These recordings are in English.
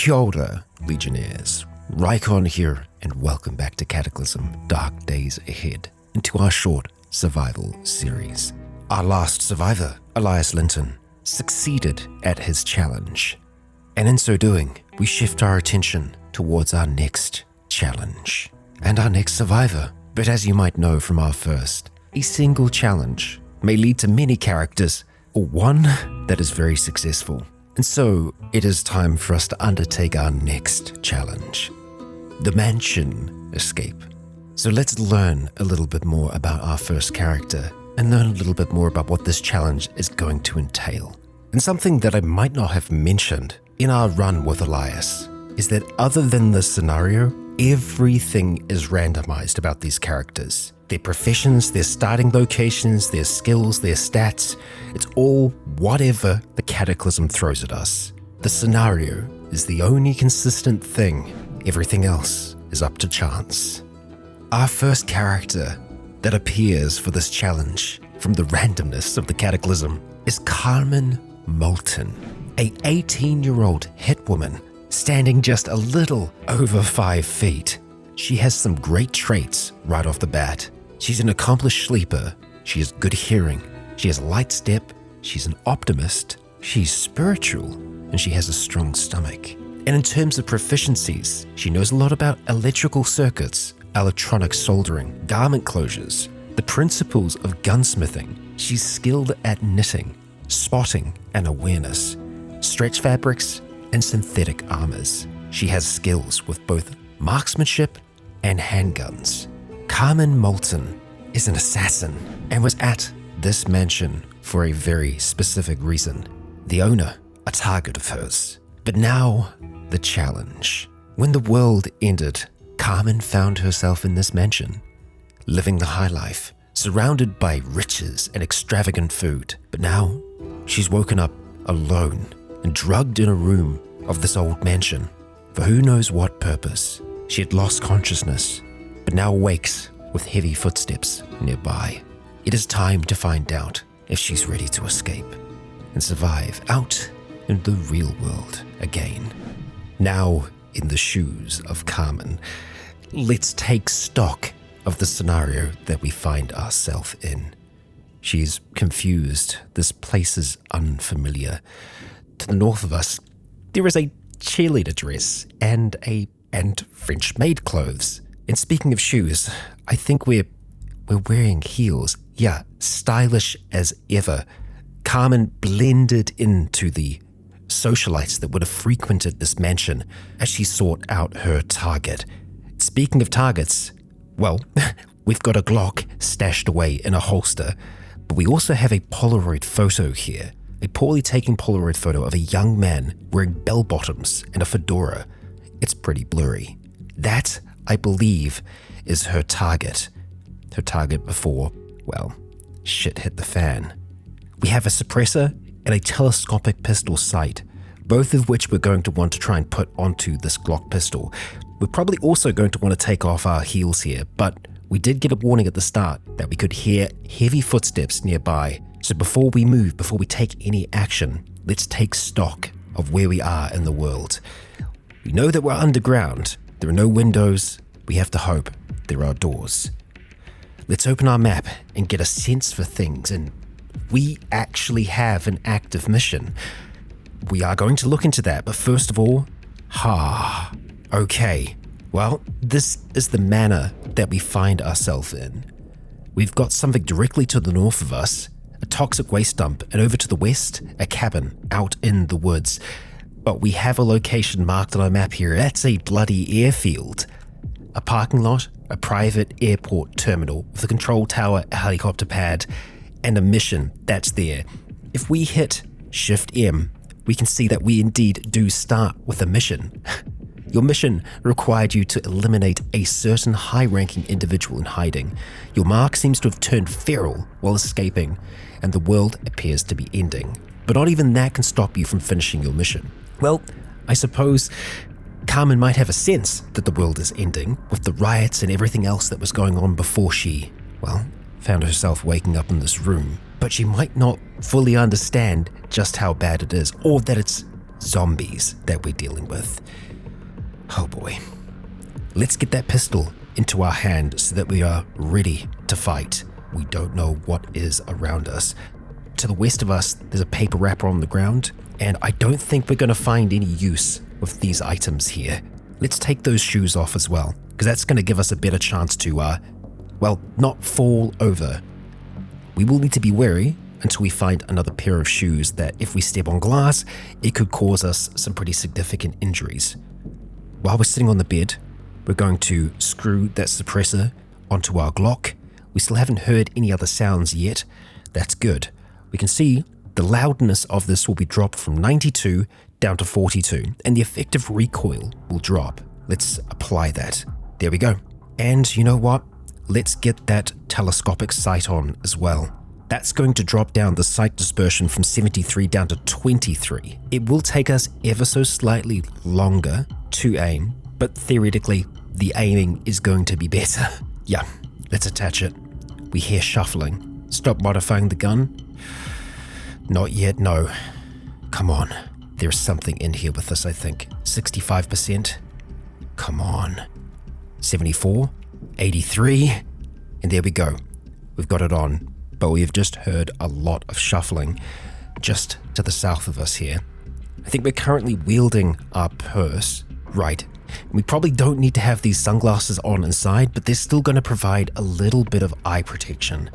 Kia ora, Legionnaires. Rycon here, and welcome back to Cataclysm Dark Days Ahead, and to our short survival series. Our last survivor, Elias Linton, succeeded at his challenge, and in so doing, we shift our attention towards our next challenge, and our next survivor. But as you might know from our first, a single challenge may lead to many characters, or one that is very successful. And so, it is time for us to undertake our next challenge, the Mansion Escape. So let's learn a little bit more about our first character and learn a little bit more about what this challenge is going to entail. And something that I might not have mentioned in our run with Elias is that other than this scenario, everything is randomized about these characters. Their professions, their starting locations, their skills, their stats, it's all whatever the Cataclysm throws at us. The scenario is the only consistent thing. Everything else is up to chance. Our first character that appears for this challenge from the randomness of the Cataclysm is Carmen Moulton, a 18-year-old hit woman standing just a little over 5 feet. She has some great traits right off the bat. She's an accomplished sleeper, she has good hearing, she has a light step, she's an optimist, she's spiritual, and she has a strong stomach. And in terms of proficiencies, she knows a lot about electrical circuits, electronic soldering, garment closures, the principles of gunsmithing. She's skilled at knitting, spotting and awareness, stretch fabrics, and synthetic armors. She has skills with both marksmanship and handguns. Carmen Moulton is an assassin and was at this mansion for a very specific reason. The owner, a target of hers. But now, the challenge. When the world ended, Carmen found herself in this mansion, living the high life, surrounded by riches and extravagant food. But now, she's woken up alone and drugged in a room of this old mansion. For who knows what purpose. She had lost consciousness, but now awakes with heavy footsteps nearby. It is time to find out if she's ready to escape and survive out in the real world again. Now, in the shoes of Carmen, let's take stock of the scenario that we find ourselves in. She's confused. This place is unfamiliar. To the north of us, there is a cheerleader dress and French maid clothes. And speaking of shoes, I think we're wearing heels. Yeah, stylish as ever. Carmen blended into the socialites that would have frequented this mansion as she sought out her target. Speaking of targets, well, we've got a Glock stashed away in a holster, but we also have a Polaroid photo here. A poorly taken Polaroid photo of a young man wearing bell-bottoms and a fedora. It's pretty blurry. That, I believe, is her target. Her target before, well, shit hit the fan. We have a suppressor and a telescopic pistol sight, both of which we're going to want to try and put onto this Glock pistol. We're probably also going to want to take off our heels here, but we did get a warning at the start that we could hear heavy footsteps nearby. So before we move, before we take any action, let's take stock of where we are in the world. We know that we're underground. There are no windows. We have to hope there are doors. Let's open our map and get a sense for things, and we actually have an active mission. We are going to look into that, but first of all, okay. Well, this is the manor that we find ourselves in. We've got something directly to the north of us, a toxic waste dump, and over to the west, a cabin out in the woods. But we have a location marked on our map here. That's a bloody airfield. A parking lot, a private airport terminal with a control tower, a helicopter pad, and a mission that's there. If we hit Shift M, we can see that we indeed do start with a mission. Your mission required you to eliminate a certain high-ranking individual in hiding. Your mark seems to have turned feral while escaping, and the world appears to be ending. But not even that can stop you from finishing your mission. Well, I suppose Carmen might have a sense that the world is ending with the riots and everything else that was going on before she, well, found herself waking up in this room. But she might not fully understand just how bad it is, or that it's zombies that we're dealing with. Oh boy. Let's get that pistol into our hand so that we are ready to fight. We don't know what is around us. To the west of us, there's a paper wrapper on the ground, and I don't think we're going to find any use with these items here. Let's take those shoes off as well, because that's going to give us a better chance to, not fall over. We will need to be wary until we find another pair of shoes that if we step on glass, it could cause us some pretty significant injuries. While we're sitting on the bed, we're going to screw that suppressor onto our Glock. We still haven't heard any other sounds yet. That's good. We can see the loudness of this will be dropped from 92 down to 42, and the effective recoil will drop. Let's apply that. There we go. And you know what? Let's get that telescopic sight on as well. That's going to drop down the sight dispersion from 73 down to 23. It will take us ever so slightly longer to aim, but theoretically, the aiming is going to be better. Yeah, let's attach it. We hear shuffling. Stop modifying the gun. Not yet, no. Come on. There's something in here with this, I think. 65%. Come on. 74. 83. And there we go. We've got it on. But we've just heard a lot of shuffling just to the south of us here. I think we're currently wielding our purse. Right. We probably don't need to have these sunglasses on inside, but they're still going to provide a little bit of eye protection.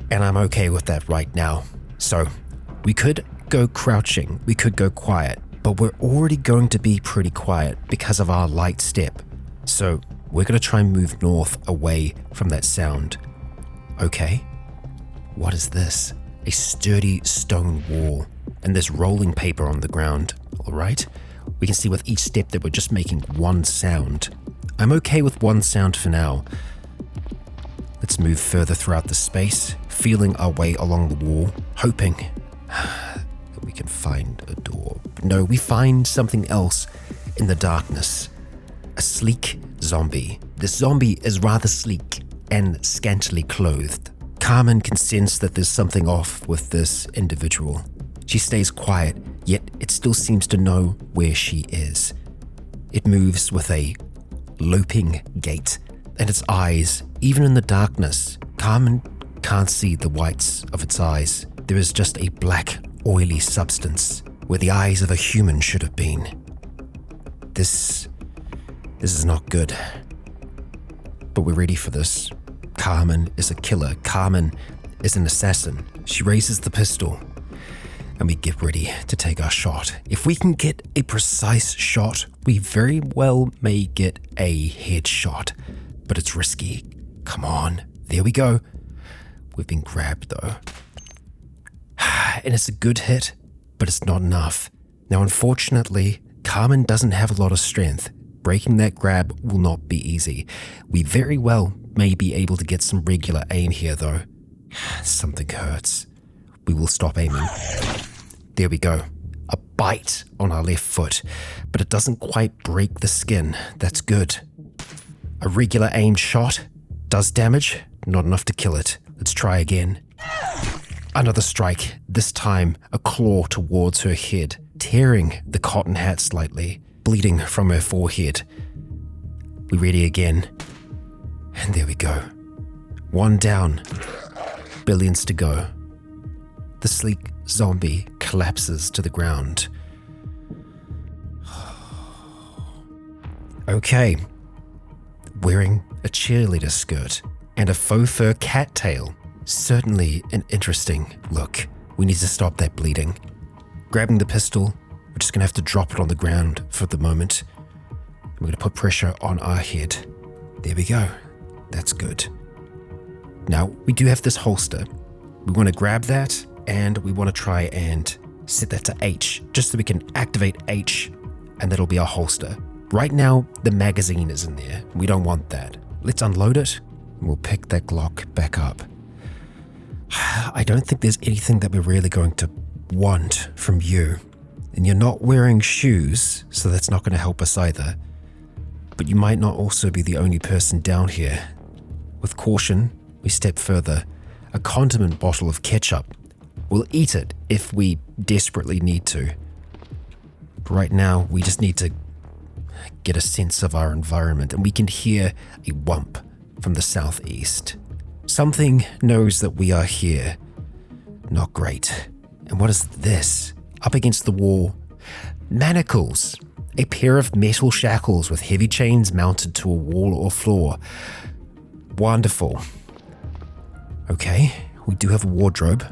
And I'm okay with that right now. So, we could go crouching, we could go quiet, but we're already going to be pretty quiet because of our light step. So, we're going to try and move north away from that sound. Okay. What is this? A sturdy stone wall, and there's rolling paper on the ground. All right. We can see with each step that we're just making one sound. I'm okay with one sound for now. Let's move further throughout the space, feeling our way along the wall, hoping that we can find a door. But no, we find something else in the darkness. A sleek zombie. This zombie is rather sleek and scantily clothed. Carmen can sense that there's something off with this individual. She stays quiet, yet it still seems to know where she is. It moves with a loping gait, and its eyes, even in the darkness, Carmen can't see the whites of its eyes. There is just a black, oily substance where the eyes of a human should have been. This is not good. But we're ready for this. Carmen is a killer. Carmen is an assassin. She raises the pistol, and we get ready to take our shot. If we can get a precise shot, we very well may get a headshot, but it's risky. Come on, there we go. We've been grabbed though. And it's a good hit, but it's not enough. Now, unfortunately, Carmen doesn't have a lot of strength. Breaking that grab will not be easy. We very well may be able to get some regular aim here though. Something hurts. We will stop aiming. There we go. A bite on our left foot, but it doesn't quite break the skin. That's good. A regular aimed shot does damage, not enough to kill it. Let's try again. Another strike, this time a claw towards her head, tearing the cotton hat slightly, bleeding from her forehead. We ready again. And there we go. One down. Billions to go. The sleek zombie collapses to the ground. Okay. Wearing a cheerleader skirt and a faux fur cattail. Certainly an interesting look. We need to stop that bleeding. Grabbing the pistol, we're just going to have to drop it on the ground for the moment. We're going to put pressure on our head. There we go. That's good. Now, we do have this holster. We want to grab that, and we want to try and set that to H, just so we can activate H, and that'll be our holster. Right now, the magazine is in there. We don't want that. Let's unload it, and we'll pick that Glock back up. I don't think there's anything that we're really going to want from you. And you're not wearing shoes, so that's not going to help us either. But you might not also be the only person down here. With caution, we step further. A condiment bottle of ketchup. We'll eat it if we desperately need to. Right now, we just need to get a sense of our environment, and we can hear a whump from the southeast. Something knows that we are here. Not great. And what is this? Up against the wall. Manacles. A pair of metal shackles with heavy chains mounted to a wall or floor. Wonderful. Okay, we do have a wardrobe.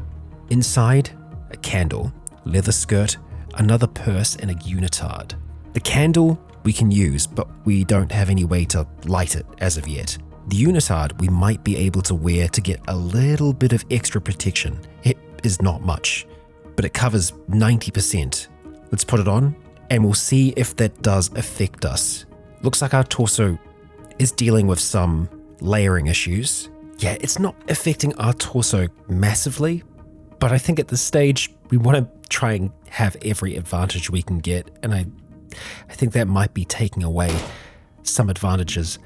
Inside, a candle, leather skirt, another purse, and a unitard. The candle we can use, but we don't have any way to light it as of yet. The unitard we might be able to wear to get a little bit of extra protection. It is not much, but it covers 90%. Let's put it on, and we'll see if that does affect us. Looks like our torso is dealing with some layering issues. Yeah, it's not affecting our torso massively, but I think at this stage, we want to try and have every advantage we can get, and I think that might be taking away some advantages.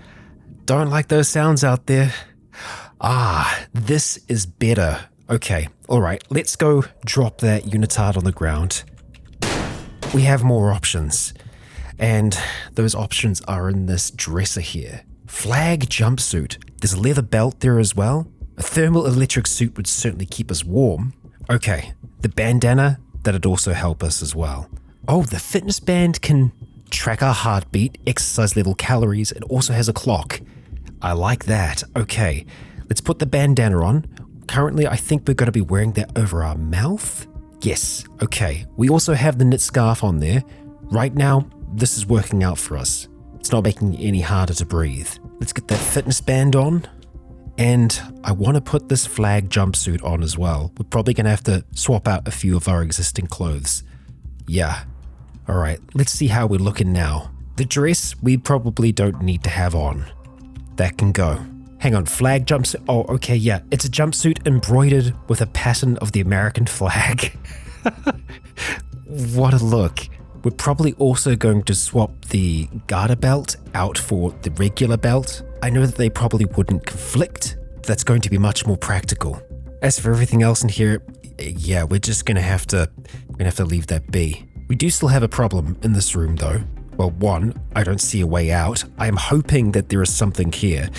Don't like those sounds out there. This is better. Okay, alright, let's go drop that unitard on the ground. We have more options, and those options are in this dresser here. Flag jumpsuit. There's a leather belt there as well. A thermal electric suit would certainly keep us warm. Okay, the bandana, that'd also help us as well. Oh, the fitness band can track our heartbeat, exercise level, calories. It also has a clock. I like that. Okay, let's put the bandana on. Currently, I think we're going to be wearing that over our mouth. Yes, okay. We also have the knit scarf on there. Right now, this is working out for us. It's not making it any harder to breathe. Let's get that fitness band on. And I want to put this flag jumpsuit on as well. We're probably going to have to swap out a few of our existing clothes. Yeah. Alright, let's see how we're looking now. The dress, we probably don't need to have on. That can go. Hang on, flag jumpsuit. Oh, okay, yeah. It's a jumpsuit embroidered with a pattern of the American flag. What a look. We're probably also going to swap the garter belt out for the regular belt. I know that they probably wouldn't conflict. That's going to be much more practical. As for everything else in here, yeah, we're just gonna have to leave that be. We do still have a problem in this room though. Well, one, I don't see a way out. I am hoping that there is something here.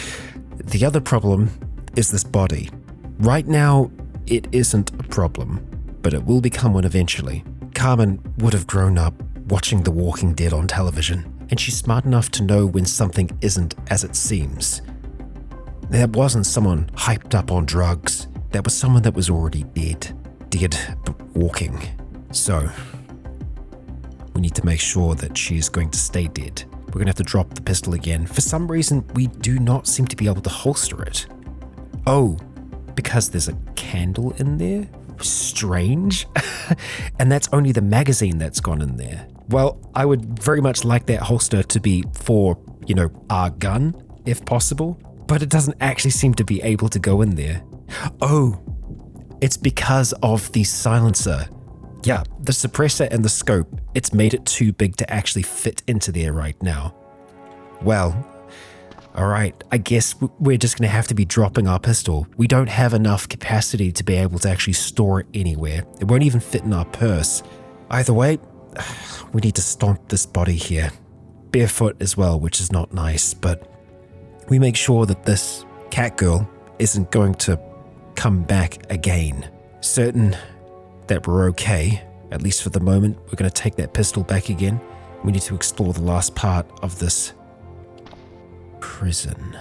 The other problem is this body. Right now, it isn't a problem, but it will become one eventually. Carmen would have grown up watching The Walking Dead on television, and she's smart enough to know when something isn't as it seems. That wasn't someone hyped up on drugs. That was someone that was already dead. Dead, but walking. So, we need to make sure that she's going to stay dead. We're going to have to drop the pistol again. For some reason, we do not seem to be able to holster it. Oh, because there's a candle in there? Strange. And that's only the magazine that's gone in there. Well, I would very much like that holster to be for, our gun, if possible. But it doesn't actually seem to be able to go in there. Oh, it's because of the silencer. Yeah, the suppressor and the scope, it's made it too big to actually fit into there right now. Well, alright, I guess we're just going to have to be dropping our pistol. We don't have enough capacity to be able to actually store it anywhere. It won't even fit in our purse. Either way, we need to stomp this body here. Barefoot as well, which is not nice, but we make sure that this cat girl isn't going to come back again. Certain that we're okay, at least for the moment. We're going to take that pistol back again. We need to explore the last part of this prison.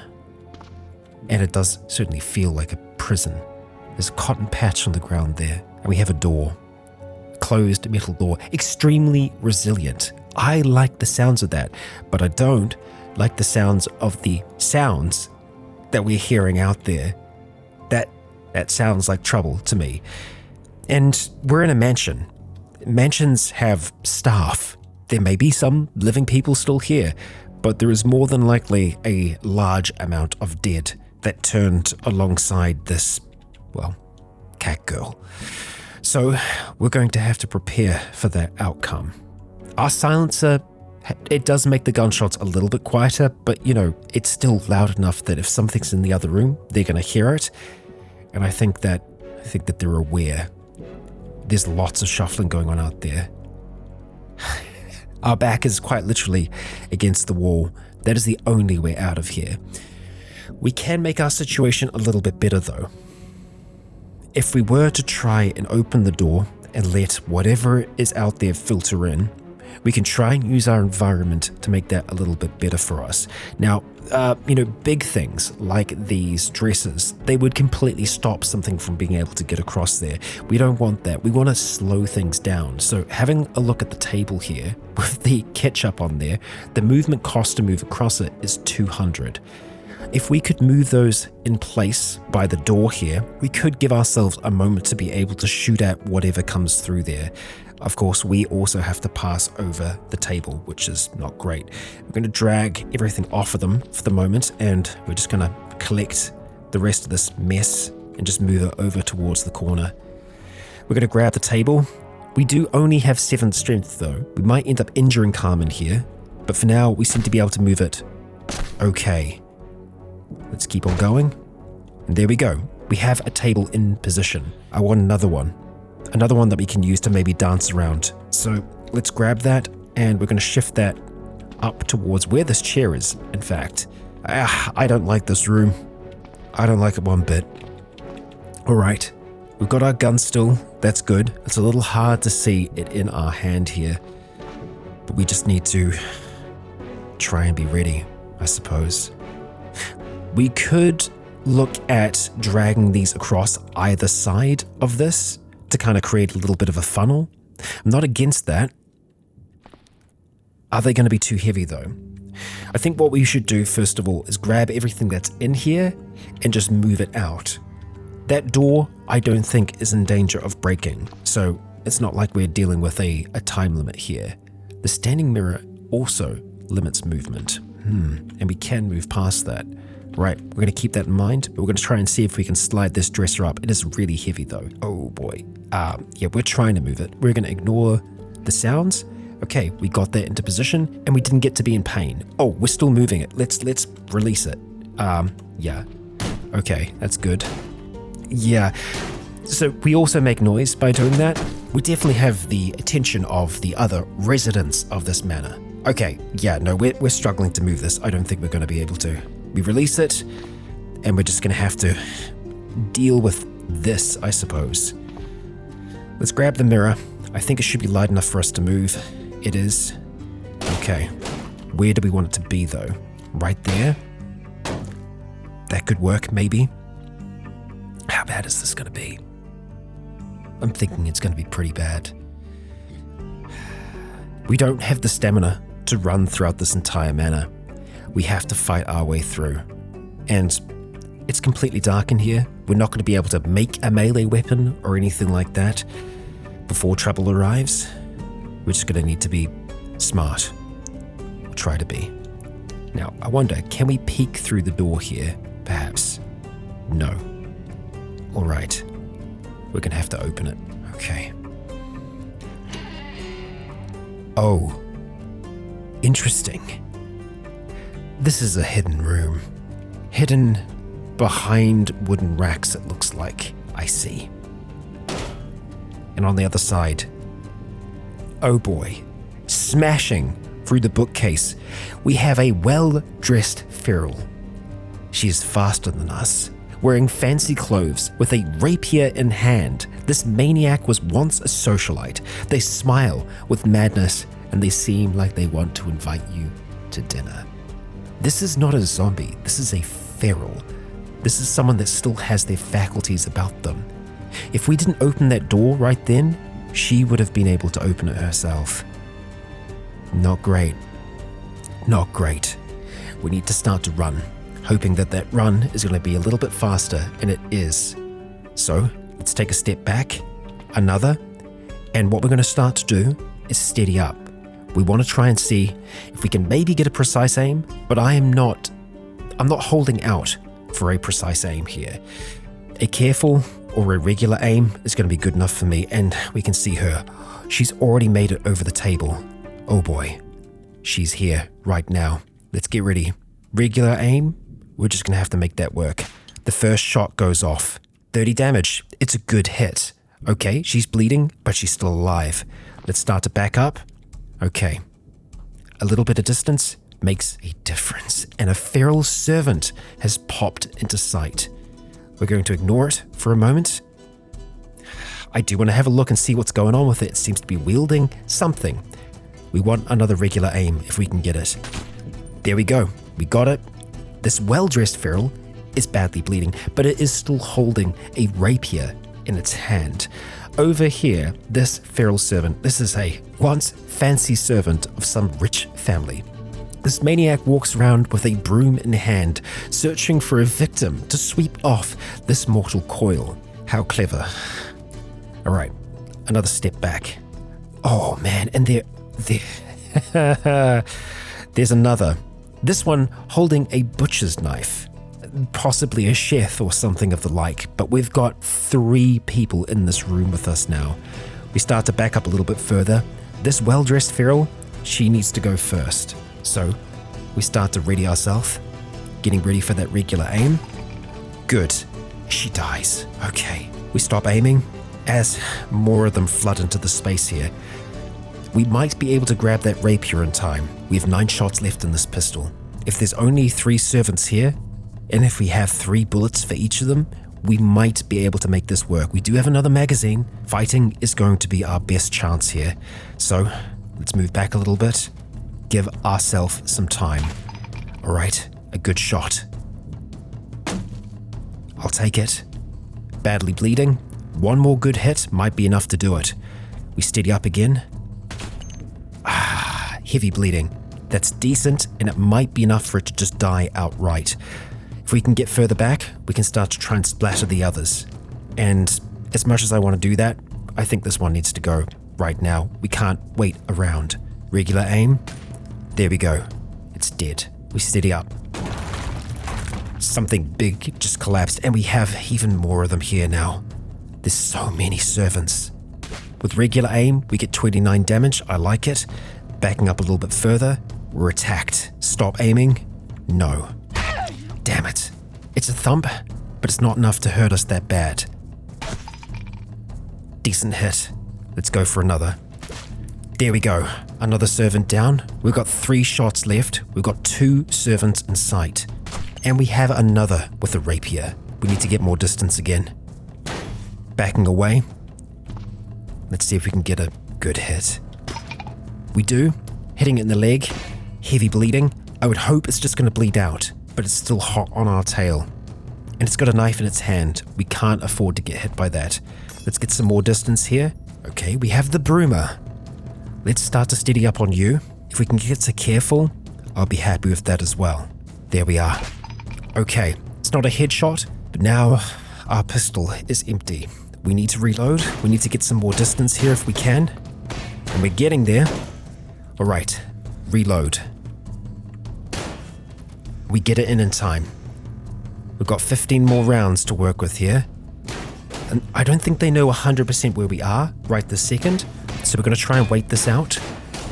And it does certainly feel like a prison. There's a cotton patch on the ground there, and we have a door. Closed metal door, extremely resilient. I like the sounds of that, but I don't like the sounds of the sounds that we're hearing out there. That sounds like trouble to me. And we're in a mansion. Mansions have staff. There may be some living people still here, but there is more than likely a large amount of dead that turned alongside this, cat girl. So we're going to have to prepare for that outcome. Our silencer, it does make the gunshots a little bit quieter, but it's still loud enough that if something's in the other room, they're going to hear it. And I think that they're aware. There's lots of shuffling going on out there. Our back is quite literally against the wall. That is the only way out of here. We can make our situation a little bit better though. If we were to try and open the door and let whatever is out there filter in, we can try and use our environment to make that a little bit better for us. Now, big things like these dresses, they would completely stop something from being able to get across there. We don't want that. We want to slow things down. So having a look at the table here with the ketchup on there, the movement cost to move across it is 200. If we could move those in place by the door here, we could give ourselves a moment to be able to shoot at whatever comes through there. Of course, we also have to pass over the table, which is not great. We're going to drag everything off of them for the moment, and we're just going to collect the rest of this mess and just move it over towards the corner. We're going to grab the table. We do only have 7 strength though. We might end up injuring Carmen here, but for now we seem to be able to move it okay. Let's keep on going. And there we go. We have a table in position. I want another one. Another one that we can use to maybe dance around. So let's grab that, and we're going to shift that up towards where this chair is, in fact. I don't like this room. I don't like it one bit. Alright, we've got our gun still. That's good. It's a little hard to see it in our hand here. But we just need to try and be ready, I suppose. We could look at dragging these across either side of this to kind of create a little bit of a funnel. I'm not against that. Are they going to be too heavy though? I think what we should do first of all is grab everything that's in here and just move it out. That door, I don't think is in danger of breaking, so it's not like we're dealing with a time limit here. The standing mirror also limits movement, and we can move past that. Right, we're going to keep that in mind, but we're going to try and see if we can slide this dresser up. It is really heavy though. Oh boy. Yeah, we're trying to move it. We're going to ignore the sounds. Okay, we got that into position and we didn't get to be in pain. Oh, we're still moving it. Let's release it. Yeah. Okay, that's good. Yeah. So we also make noise by doing that. We definitely have the attention of the other residents of this manor. Okay, yeah, no, we're struggling to move this. I don't think we're going to be able to. We release it, and we're just going to have to deal with this, I suppose. Let's grab the mirror. I think it should be light enough for us to move. It is. Okay. Where do we want it to be, though? Right there? That could work, maybe. How bad is this going to be? I'm thinking it's going to be pretty bad. We don't have the stamina to run throughout this entire manor. We have to fight our way through. And it's completely dark in here. We're not going to be able to make a melee weapon or anything like that before trouble arrives. We're just going to need to be smart. Or try to be. Now, I wonder, can we peek through the door here? Perhaps. No. Alright. We're going to have to open it. Okay. Oh. Interesting. This is a hidden room. Hidden behind wooden racks, it looks like. I see. And on the other side, oh boy, smashing through the bookcase, we have a well-dressed feral. She is faster than us, wearing fancy clothes with a rapier in hand. This maniac was once a socialite. They smile with madness, and they seem like they want to invite you to dinner. This is not a zombie, this is a feral. This is someone that still has their faculties about them. If we didn't open that door right then, she would have been able to open it herself. Not great. Not great. We need to start to run, hoping that that run is going to be a little bit faster, and it is. So, let's take a step back, another, and what we're going to start to do is steady up. We want to try and see if we can maybe get a precise aim, but I'm not holding out for a precise aim here. A careful or a regular aim is going to be good enough for me, and we can see her. She's already made it over the table. Oh boy, she's here right now. Let's get ready. Regular aim, we're just going to have to make that work. The first shot goes off. 30 damage. It's a good hit. Okay, she's bleeding, but she's still alive. Let's start to back up. Okay, A little bit of distance makes a difference, and a feral servant has popped into sight. We're going to ignore it for a moment. I do want to have a look and see what's going on with it. It seems to be wielding something. We want another regular aim if we can get it. There we go. We got it. This well-dressed feral is badly bleeding, but it is still holding a rapier in its hand. Over here, this feral servant, this is a once fancy servant of some rich family. This maniac walks around with a broom in hand, searching for a victim to sweep off this mortal coil. How clever. All right, another step back. Oh man, and there's another. This one holding a butcher's knife, possibly a chef or something of the like, but we've got 3 people in this room with us now. We start to back up a little bit further. This well-dressed feral, she needs to go first. So we start to ready ourselves, getting ready for that regular aim. Good. She dies. Okay. We stop aiming as more of them flood into the space here. We might be able to grab that rapier in time. We have 9 shots left in this pistol. If there's only 3 servants here, and if we have 3 bullets for each of them, we might be able to make this work. We do have another magazine. Fighting is going to be our best chance here. So let's move back a little bit. Give ourselves some time. All right, a good shot. I'll take it. Badly bleeding. One more good hit might be enough to do it. We steady up again. Heavy bleeding. That's decent, and it might be enough for it to just die outright. If we can get further back, we can start to try and splatter the others. And as much as I want to do that, I think this one needs to go right now. We can't wait around. Regular aim. There we go. It's dead. We steady up. Something big just collapsed, and we have even more of them here now. There's so many servants. With regular aim, we get 29 damage. I like it. Backing up a little bit further, we're attacked. Stop aiming. No. Damn it. It's a thump, but it's not enough to hurt us that bad. Decent hit. Let's go for another. There we go. Another servant down. We've got 3 shots left. We've got 2 servants in sight. And we have another with a rapier. We need to get more distance again. Backing away. Let's see if we can get a good hit. We do. Hitting it in the leg. Heavy bleeding. I would hope it's just going to bleed out, but it's still hot on our tail. And it's got a knife in its hand. We can't afford to get hit by that. Let's get some more distance here. Okay, we have the broomer. Let's start to steady up on you. If we can get to careful, I'll be happy with that as well. There we are. Okay, it's not a headshot, but now our pistol is empty. We need to reload. We need to get some more distance here if we can. And we're getting there. All right, reload. We get it in time. We've got 15 more rounds to work with here. And I don't think they know 100% where we are right this second. So we're going to try and wait this out,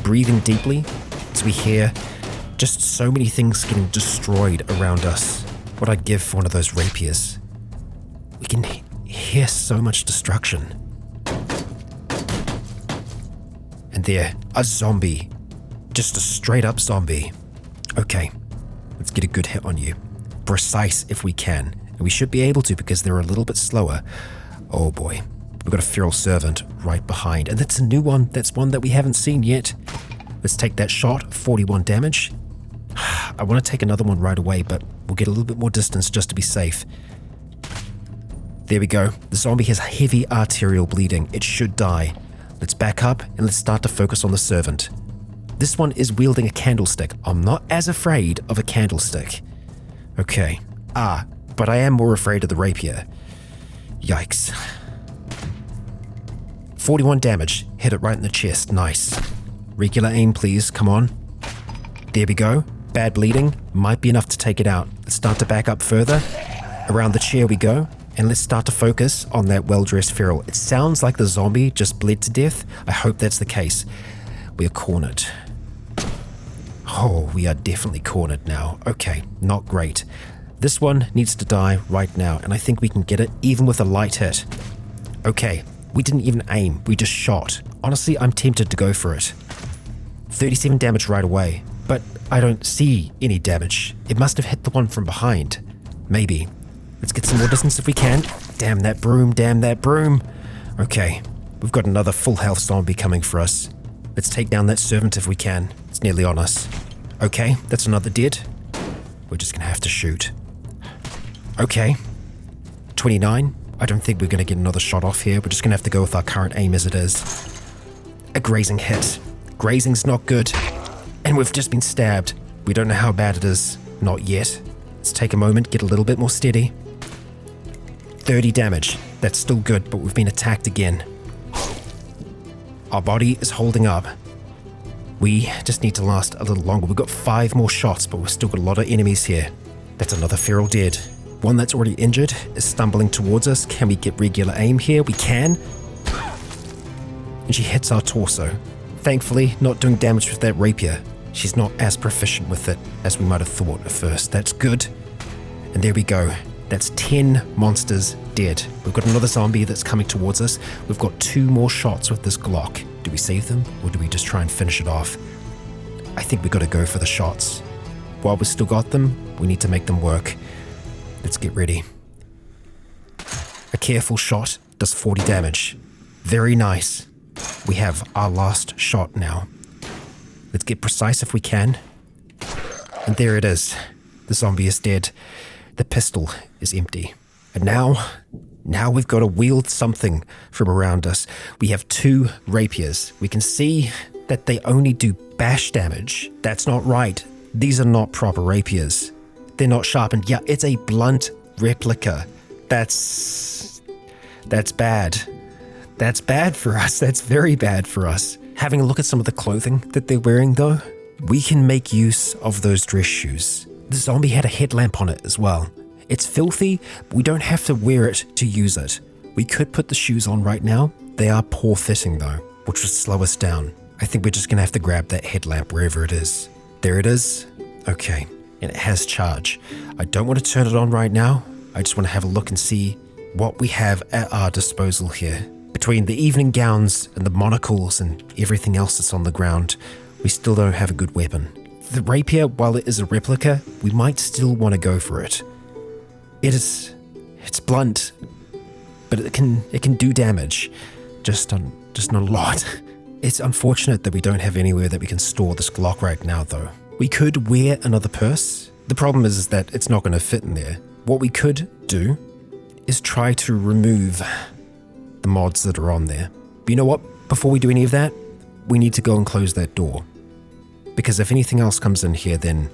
breathing deeply as we hear just so many things getting destroyed around us. What I'd give for one of those rapiers. We can hear so much destruction. And there, a zombie. Just a straight up zombie. Okay, let's get a good hit on you. Precise if we can. And we should be able to because they're a little bit slower. Oh boy. We've got a feral servant right behind. And that's a new one. That's one that we haven't seen yet. Let's take that shot. 41 damage. I want to take another one right away, but we'll get a little bit more distance just to be safe. There we go. The zombie has heavy arterial bleeding. It should die. Let's back up and let's start to focus on the servant. This one is wielding a candlestick. I'm not as afraid of a candlestick. Okay. But I am more afraid of the rapier. Yikes. 41 damage. Hit it right in the chest. Nice. Regular aim, please. Come on. There we go. Bad bleeding. Might be enough to take it out. Let's start to back up further. Around the chair we go. And let's start to focus on that well-dressed feral. It sounds like the zombie just bled to death. I hope that's the case. We are cornered. Oh, we are definitely cornered now. Okay, not great. This one needs to die right now, and I think we can get it even with a light hit. Okay, we didn't even aim. We just shot. Honestly, I'm tempted to go for it. 37 damage right away, but I don't see any damage. It must have hit the one from behind. Maybe. Let's get some more distance if we can. Damn that broom, damn that broom. Okay, we've got another full health zombie coming for us. Let's take down that servant if we can. It's nearly on us. Okay, that's another dead. We're just gonna have to shoot. Okay. 29. I don't think we're gonna get another shot off here. We're just gonna have to go with our current aim as it is. A grazing hit. Grazing's not good. And we've just been stabbed. We don't know how bad it is. Not yet. Let's take a moment, get a little bit more steady. 30 damage. That's still good, but we've been attacked again. Our body is holding up. We just need to last a little longer. We've got 5 more shots, but we've still got a lot of enemies here. That's another feral dead. One that's already injured is stumbling towards us. Can we get regular aim here? We can. And she hits our torso. Thankfully, not doing damage with that rapier. She's not as proficient with it as we might have thought at first. That's good. And there we go. That's 10 monsters dead. We've got another zombie that's coming towards us. We've got 2 more shots with this Glock. Do we save them, or do we just try and finish it off? I think we've got to go for the shots. While we've still got them, we need to make them work. Let's get ready. A careful shot does 40 damage. Very nice. We have our last shot now. Let's get precise if we can. And there it is. The zombie is dead. The pistol is empty. And now we've got to wield something from around us. We have 2 rapiers. We can see that they only do bash damage. That's not right. These are not proper rapiers. They're not sharpened. Yeah, it's a blunt replica. That's bad. That's bad for us. That's very bad for us. Having a look at some of the clothing that they're wearing though, we can make use of those dress shoes. The zombie had a headlamp on it as well. It's filthy, but we don't have to wear it to use it. We could put the shoes on right now. They are poor fitting though, which would slow us down. I think we're just gonna have to grab that headlamp wherever it is. There it is. Okay, and it has charge. I don't want to turn it on right now. I just want to have a look and see what we have at our disposal here. Between the evening gowns and the monocles and everything else that's on the ground, we still don't have a good weapon. The rapier, while it is a replica, we might still want to go for it. It's blunt, but it can do damage, just not a lot. It's unfortunate that we don't have anywhere that we can store this Glock right now though. We could wear another purse. The problem is that it's not going to fit in there. What we could do is try to remove the mods that are on there. But you know what? Before we do any of that, we need to go and close that door. Because if anything else comes in here, then,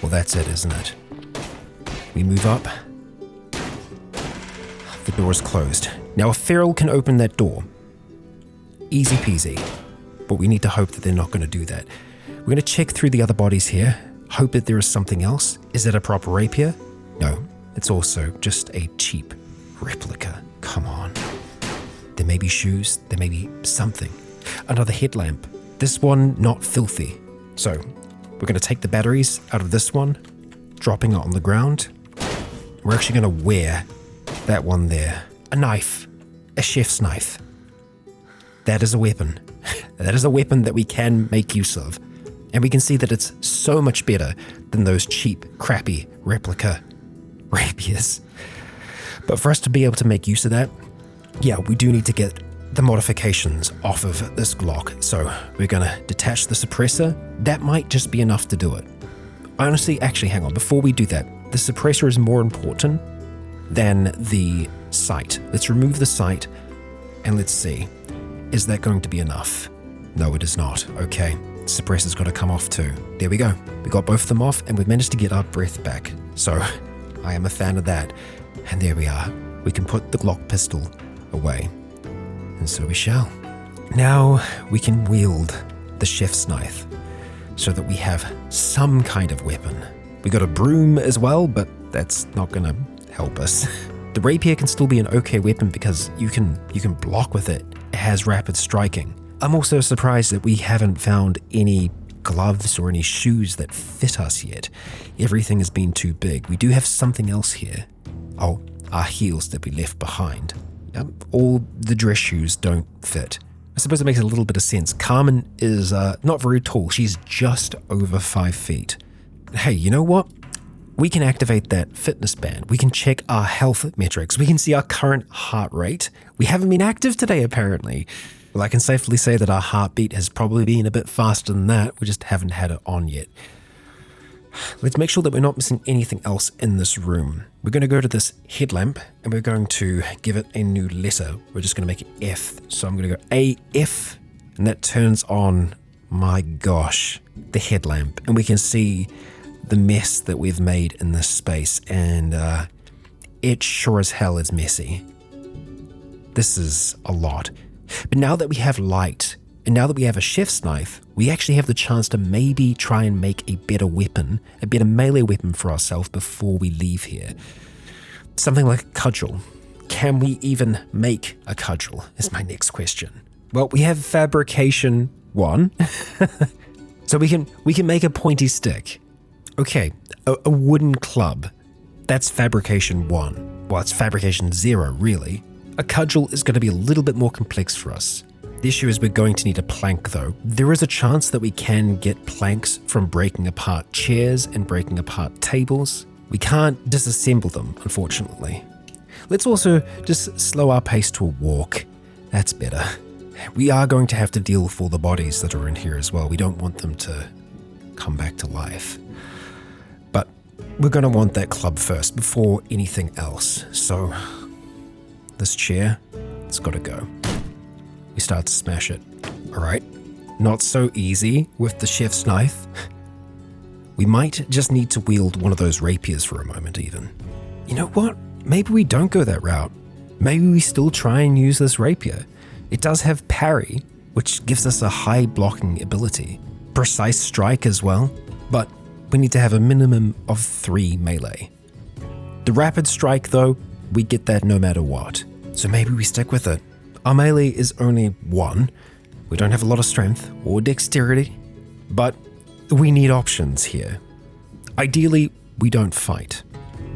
well, that's it, isn't it? We move up. The door is closed. Now a feral can open that door. Easy peasy. But we need to hope that they're not going to do that. We're going to check through the other bodies here. Hope that there is something else. Is it a proper rapier? No. It's also just a cheap replica. Come on. There may be shoes. There may be something. Another headlamp. This one, not filthy. So, we're going to take the batteries out of this one, dropping it on the ground. We're actually going to wear that one there. A knife. A chef's knife. That is a weapon. That is a weapon that we can make use of. And we can see that it's so much better than those cheap, crappy replica rapiers. But for us to be able to make use of that, yeah, we do need to get the modifications off of this Glock. So we're going to detach the suppressor. That might just be enough to do it. Honestly, actually, hang on. Before we do that, the suppressor is more important than the sight. Let's remove the sight and let's see. Is that going to be enough? No, it is not. Okay. Suppressor's got to come off too. There we go. We got both of them off and we've managed to get our breath back. So I am a fan of that. And there we are. We can put the Glock pistol away. And so we shall. Now we can wield the chef's knife so that we have some kind of weapon. We got a broom as well, but that's not going to help us. The rapier can still be an okay weapon because you can block with it. It has rapid striking. I'm also surprised that we haven't found any gloves or any shoes that fit us yet. Everything has been too big. We do have something else here. Oh, our heels that we left behind. All the dress shoes don't fit. I suppose it makes a little bit of sense. Carmen is not very tall. She's just over 5 feet. Hey, you know what? We can activate that fitness band. We can check our health metrics. We can see our current heart rate. We haven't been active today, apparently. Well, I can safely say that our heartbeat has probably been a bit faster than that. We just haven't had it on yet. Let's make sure that we're not missing anything else in this room. We're going to go to this headlamp and we're going to give it a new letter. We're just going to make it F. So I'm going to go AF and that turns on, my gosh, the headlamp. And we can see the mess that we've made in this space, and it sure as hell is messy. This is a lot. But now that we have light, and now that we have a chef's knife, we actually have the chance to maybe try and make a better weapon, a better melee weapon for ourselves before we leave here. Something like a cudgel. Can we even make a cudgel, is my next question. Well, we have fabrication 1. So we can make a pointy stick. Okay, a wooden club. That's fabrication 1. Well, it's fabrication 0, really. A cudgel is going to be a little bit more complex for us. The issue is we're going to need a plank, though. There is a chance that we can get planks from breaking apart chairs and breaking apart tables. We can't disassemble them, unfortunately. Let's also just slow our pace to a walk. That's better. We are going to have to deal with all the bodies that are in here as well. We don't want them to come back to life. But we're going to want that club first before anything else. So this chair, it's got to go. We start to smash it. All right, not so easy with the chef's knife. We might just need to wield one of those rapiers for a moment even. You know what? Maybe we don't go that route. Maybe we still try and use this rapier. It does have parry, which gives us a high blocking ability. Precise strike as well, but we need to have a minimum of 3 melee. The rapid strike though, we get that no matter what. So maybe we stick with it. Our melee is only 1. We don't have a lot of strength or dexterity, but we need options here. Ideally, we don't fight.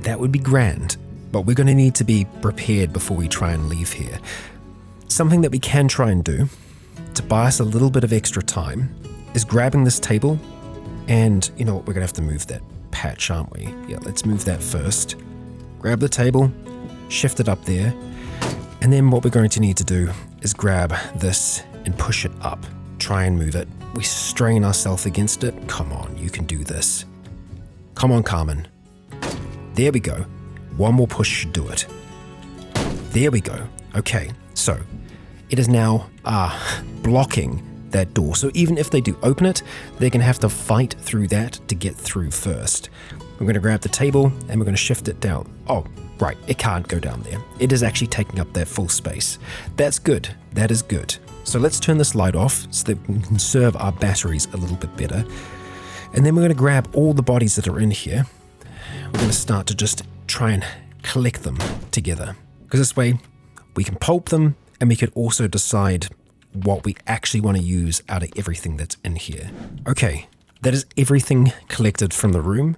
That would be grand, but we're going to need to be prepared before we try and leave here. Something that we can try and do to buy us a little bit of extra time is grabbing this table, and you know what, we're going to have to move that patch, aren't we? Yeah, let's move that first. Grab the table, shift it up there, and then what we're going to need to do is grab this and push it up. Try and move it. We strain ourselves against it. Come on, you can do this. Come on, Carmen. There we go. One more push should do it. There we go. Okay, so it is now blocking that door. So even if they do open it, they're going to have to fight through that to get through first. We're going to grab the table and we're going to shift it down. Oh, right, it can't go down there. It is actually taking up that full space. That's good. That is good. So let's turn this light off so that we can serve our batteries a little bit better. And then we're going to grab all the bodies that are in here. We're going to start to just try and collect them together. Because this way we can pulp them and we could also decide what we actually want to use out of everything that's in here. Okay, that is everything collected from the room.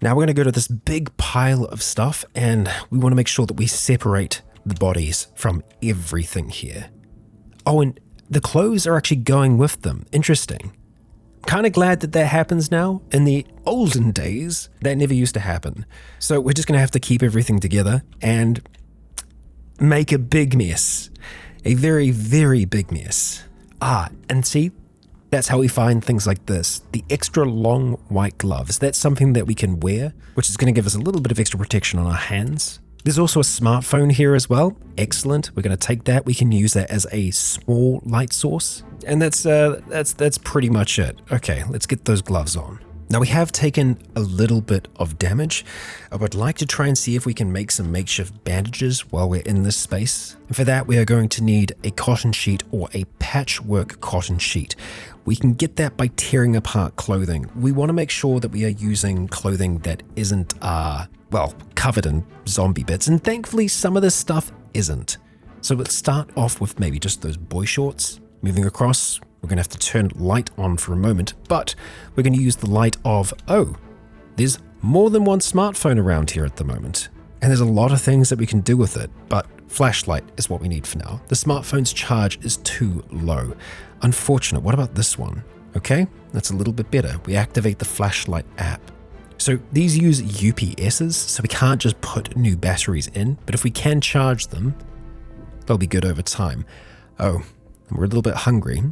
Now we're going to go to this big pile of stuff and we want to make sure that we separate the bodies from everything here. Oh, and the clothes are actually going with them. Interesting. Kind of glad that that happens now. In the olden days, that never used to happen. So we're just going to have to keep everything together and make a big mess. A very, very big mess. And see, that's how we find things like this. The extra long white gloves. That's something that we can wear, which is going to give us a little bit of extra protection on our hands. There's also a smartphone here as well. Excellent. We're going to take that. We can use that as a small light source. And that's pretty much it. Okay, let's get those gloves on. Now we have taken a little bit of damage. I would like to try and see if we can make some makeshift bandages while we're in this space. And for that, we are going to need a cotton sheet or a patchwork cotton sheet. We can get that by tearing apart clothing. We want to make sure that we are using clothing that isn't, covered in zombie bits. And thankfully, some of this stuff isn't. So let's start off with maybe just those boy shorts. Moving across, we're going to have to turn light on for a moment, but we're going to use the light of, there's more than one smartphone around here at the moment. And there's a lot of things that we can do with it. But Flashlight is what we need for now. The smartphone's charge is too low. Unfortunate. What about this one? Okay, that's a little bit better. We activate the flashlight app. So these use UPSs, so we can't just put new batteries in, but if we can charge them, they'll be good over time. Oh, we're a little bit hungry,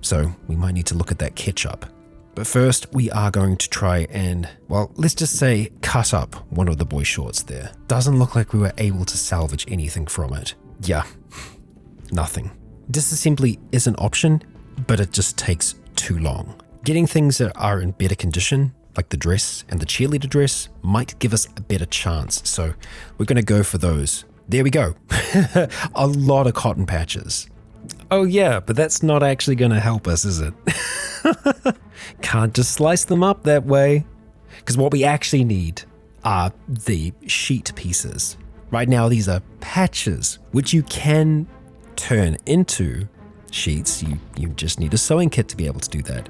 so we might need to look at that ketchup. But first, we are going to try and, well, let's just say cut up one of the boy shorts there. Doesn't look like we were able to salvage anything from it. Yeah, nothing. Disassembly is an option, but it just takes too long. Getting things that are in better condition, like the dress and the cheerleader dress, might give us a better chance. So we're going to go for those. There we go. A lot of cotton patches. Oh yeah, but that's not actually going to help us, is it? Can't just slice them up that way. Because what we actually need are the sheet pieces. Right now, these are patches, which you can turn into sheets. You just need a sewing kit to be able to do that.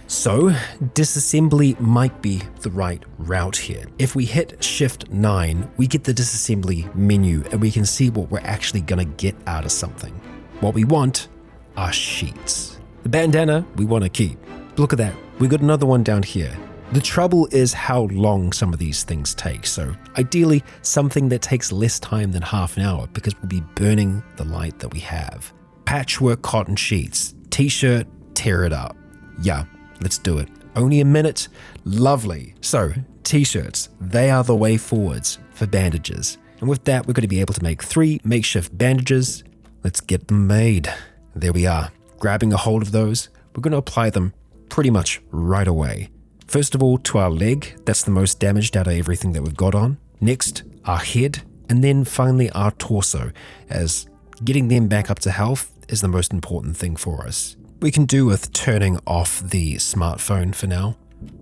So disassembly might be the right route here. If we hit Shift 9, we get the disassembly menu and we can see what we're actually going to get out of something. What we want are sheets. The bandana we want to keep. Look at that. We got another one down here. The trouble is how long some of these things take. So ideally something that takes less time than half an hour because we'll be burning the light that we have. Patchwork cotton sheets. T-shirt, tear it up. Yeah, let's do it. Only a minute. Lovely. So T-shirts, they are the way forwards for bandages. And with that, we're going to be able to make 3 makeshift bandages. Let's get them made. There we are. Grabbing a hold of those, we're going to apply them pretty much right away. First of all, to our leg, that's the most damaged out of everything that we've got on. Next, our head, and then finally our torso, as getting them back up to health is the most important thing for us. We can do with turning off the smartphone for now,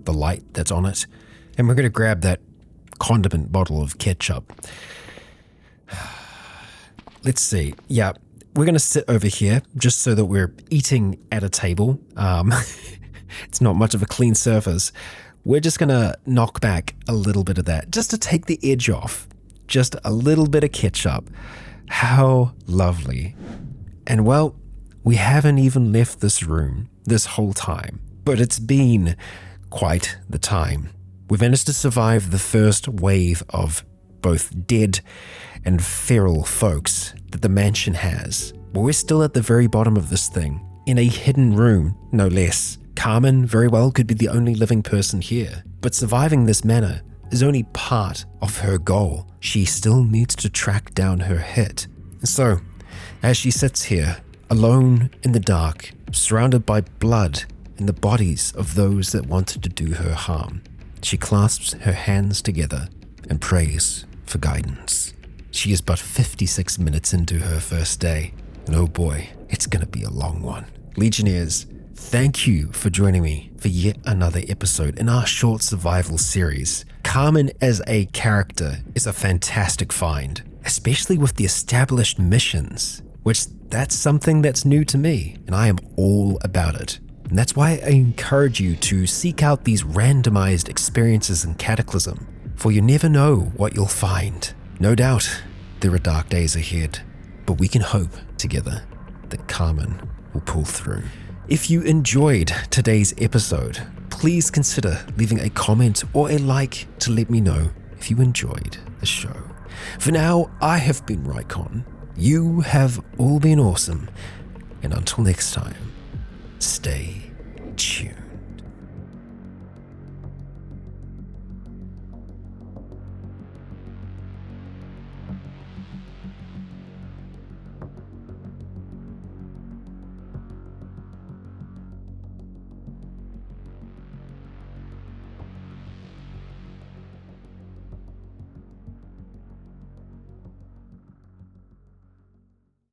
the light that's on it, and we're going to grab that condiment bottle of ketchup. Let's see. Yeah, we're going to sit over here just so that we're eating at a table. It's not much of a clean surface. We're just going to knock back a little bit of that just to take the edge off. Just a little bit of ketchup. How lovely. And well, we haven't even left this room this whole time, but it's been quite the time. We've managed to survive the first wave of both dead and feral folks that the mansion has. But we're still at the very bottom of this thing, in a hidden room, no less. Carmen very well could be the only living person here, but surviving this manor is only part of her goal. She still needs to track down her hit. And so, as she sits here, alone in the dark, surrounded by blood and the bodies of those that wanted to do her harm, she clasps her hands together and prays for guidance. She is but 56 minutes into her first day, and oh boy, it's gonna be a long one. Legionnaires, thank you for joining me for yet another episode in our short survival series. Carmen as a character is a fantastic find, especially with the established missions, which that's something that's new to me, and I am all about it. And that's why I encourage you to seek out these randomized experiences in Cataclysm, for you never know what you'll find. No doubt there are dark days ahead, but we can hope together that Carmen will pull through. If you enjoyed today's episode, please consider leaving a comment or a like to let me know if you enjoyed the show. For now, I have been Rycon. You have all been awesome. And until next time, stay tuned.